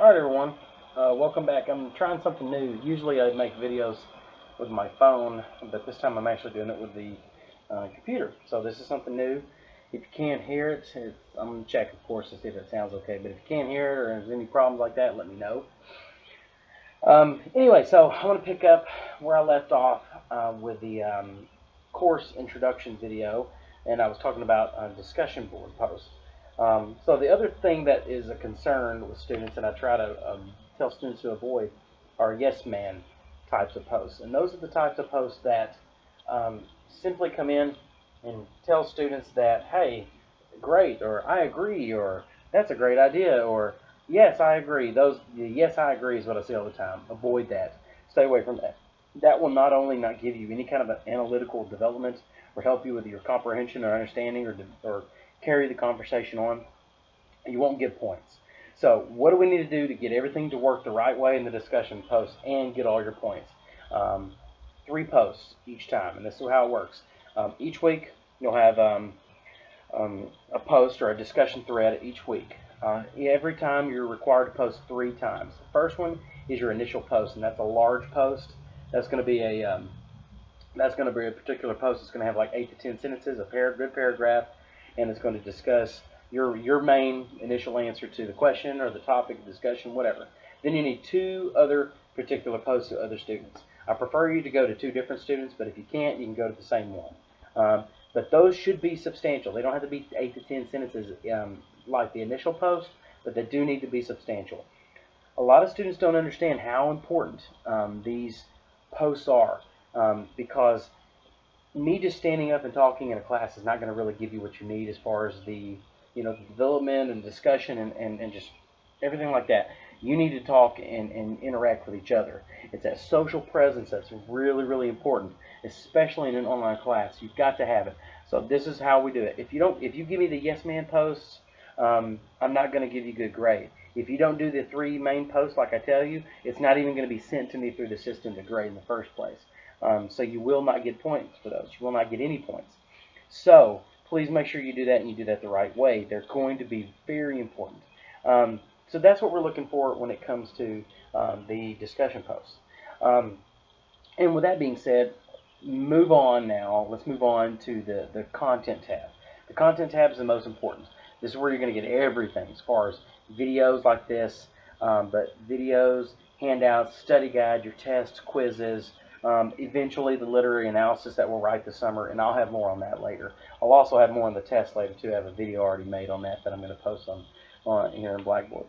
Alright everyone, welcome back. I'm trying something new. Usually I make videos with my phone, but this time I'm actually doing it with the computer. So this is something new. If you can't hear it, I'm going to check, of course, to see if it sounds okay. But if you can't hear it or there's any problems like that, let me know. Anyway, so I want to pick up where I left off with the course introduction video, and I was talking about discussion board posts. So the other thing that is a concern with students, and I try to tell students to avoid, are yes man types of posts. And those are the types of posts that simply come in and tell students that, hey, great, or I agree, or that's a great idea, or yes, I agree. The yes, I agree is what I say all the time. Avoid that. Stay away from that. That will not only not give you any kind of an analytical development or help you with your comprehension or understanding or carry the conversation on, you won't get points. So what do we need to do to get everything to work the right way in the discussion post and get all your points? 3 posts each time, and this is how it works. Each week you'll have a post or a discussion thread each week. Every time you're required to post 3 times. The first one is your initial post, and that's a large post. That's going to be a particular post. It's going to have like 8 to 10 sentences, a good paragraph, and it's going to discuss your main initial answer to the question or the topic of discussion, whatever. Then you need 2 other particular posts to other students. I prefer you to go to 2 different students, but if you can't, you can go to the same one. But those should be substantial. They don't have to be 8 to 10 sentences like the initial post, but they do need to be substantial. A lot of students don't understand how important these posts are because me just standing up and talking in a class is not going to really give you what you need as far as the development and discussion and just everything like that. You need to talk and interact with each other. It's that social presence that's really, really important, especially in an online class. You've got to have it. So this is how we do it. If you give me the yes man posts, I'm not going to give you good grade. If you don't do the 3 main posts like I tell you, it's not even going to be sent to me through the system to grade in the first place. So you will not get points for those. You will not get any points. So please make sure you do that and you do that the right way. They're going to be very important. So that's what we're looking for when it comes to the discussion posts. And with that being said, move on now. Let's move on to the content tab. The content tab is the most important. This is where you're going to get everything as far as videos like this, but videos, handouts, study guide, your tests, quizzes, eventually the literary analysis that we'll write this summer, and I'll have more on that later. I'll also have more on the test later too. I have a video already made on that I'm going to post on here in Blackboard.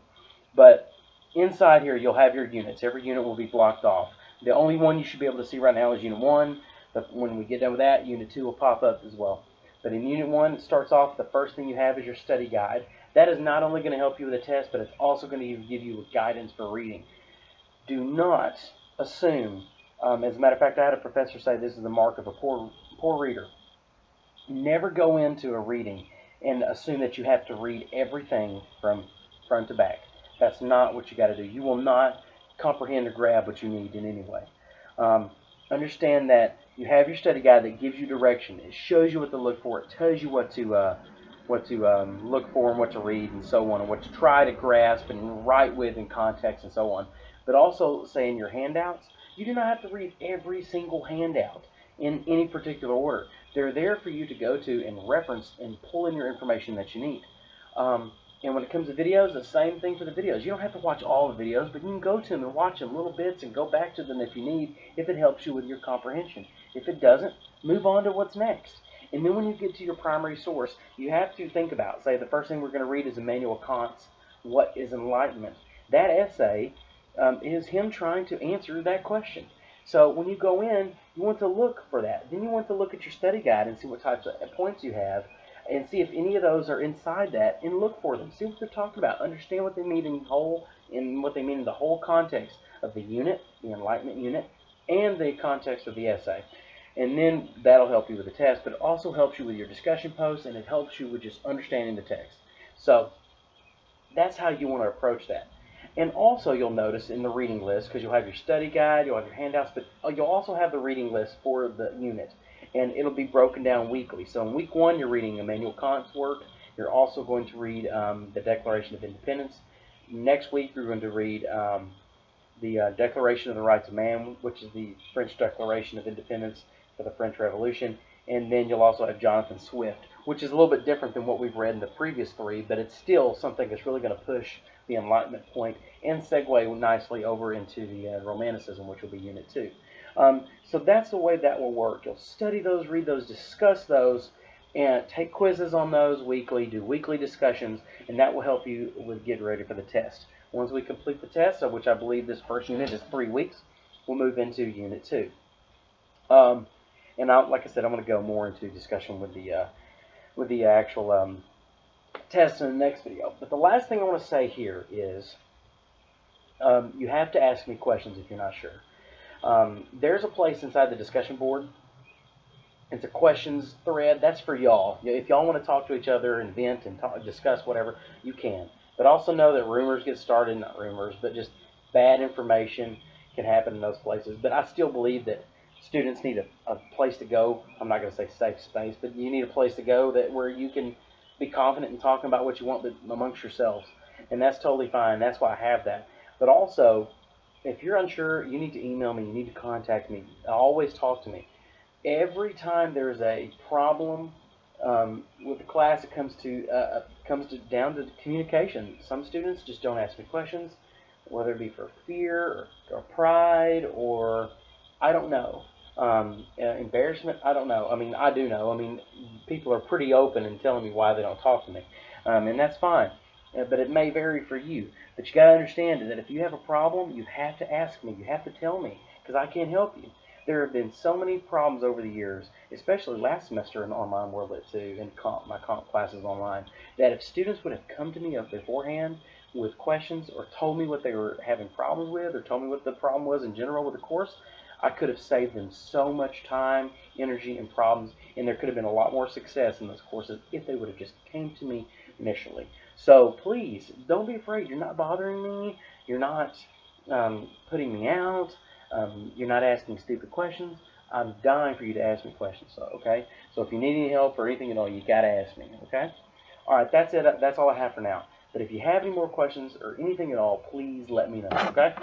But inside here you'll have your units. Every unit will be blocked off. The only one you should be able to see right now is Unit 1, but when we get done with that, Unit 2 will pop up as well. But in Unit 1, it starts off, the first thing you have is your study guide. That is not only going to help you with the test, but it's also going to give you guidance for reading. Do not assume, as a matter of fact, I had a professor say this is the mark of a poor reader. Never go into a reading and assume that you have to read everything from front to back. That's not what you got to do. You will not comprehend or grab what you need in any way. Understand that you have your study guide that gives you direction. It shows you what to look for. It tells you what to look for and what to read and so on, and what to try to grasp and write with in context and so on. But also, say in your handouts, you do not have to read every single handout in any particular order. They're there for you to go to and reference and pull in your information that you need. And when it comes to videos, the same thing for the videos. You don't have to watch all the videos, but you can go to them and watch them little bits and go back to them if you need, if it helps you with your comprehension. If it doesn't, move on to what's next. And then when you get to your primary source, you have to think about, say the first thing we're going to read is Immanuel Kant's What is Enlightenment? That essay is him trying to answer that question. So when you go in, you want to look for that. Then you want to look at your study guide and see what types of points you have, and see if any of those are inside that, and look for them. See what they're talking about. Understand what they mean in whole, and what they mean in the whole context of the unit, the Enlightenment unit, and the context of the essay. And then that'll help you with the test, but it also helps you with your discussion posts, and it helps you with just understanding the text. So that's how you want to approach that. And also you'll notice in the reading list, because you'll have your study guide, you'll have your handouts, but you'll also have the reading list for the unit. And it'll be broken down weekly. So in week 1, you're reading Immanuel Kant's work. You're also going to read the Declaration of Independence. Next week, we're going to read the Declaration of the Rights of Man, which is the French Declaration of Independence for the French Revolution. And then you'll also have Jonathan Swift, which is a little bit different than what we've read in the previous three, but it's still something that's really going to push the Enlightenment point and segue nicely over into the Romanticism, which will be Unit 2. So that's the way that will work. You'll study those, read those, discuss those, and take quizzes on those weekly, do weekly discussions, and that will help you with getting ready for the test. Once we complete the test, of which I believe this first unit is 3 weeks, we'll move into Unit 2. And like I said, I'm going to go more into discussion with the actual test in the next video. But the last thing I want to say here is you have to ask me questions if you're not sure. There's a place inside the discussion board. It's a questions thread. That's for y'all. If y'all want to talk to each other and vent and discuss whatever, you can. But also know that rumors get started, not rumors, but just bad information can happen in those places. But I still believe that students need a place to go. I'm not going to say safe space, but you need a place to go where you can be confident in talking about what you want, but amongst yourselves. And that's totally fine. That's why I have that. But also, if you're unsure, you need to email me. You need to contact me. Always talk to me. Every time there's a problem with the class, it comes down to communication. Some students just don't ask me questions, whether it be for fear or pride or I don't know. Embarrassment, I don't know. I mean, I do know. I mean, people are pretty open in telling me why they don't talk to me, and that's fine. But it may vary for you. But you got to understand that if you have a problem, you have to ask me. You have to tell me because I can't help you. There have been so many problems over the years, especially last semester in Online World Lit 2 and my comp classes online, that if students would have come to me beforehand with questions or told me what they were having problems with or told me what the problem was in general with the course, I could have saved them so much time, energy, and problems, and there could have been a lot more success in those courses if they would have just came to me initially. So please, don't be afraid. You're not bothering me. You're not putting me out. You're not asking stupid questions. I'm dying for you to ask me questions. So, okay? So if you need any help or anything at all, you got to ask me, okay? All right, that's it. That's all I have for now. But if you have any more questions or anything at all, please let me know, okay?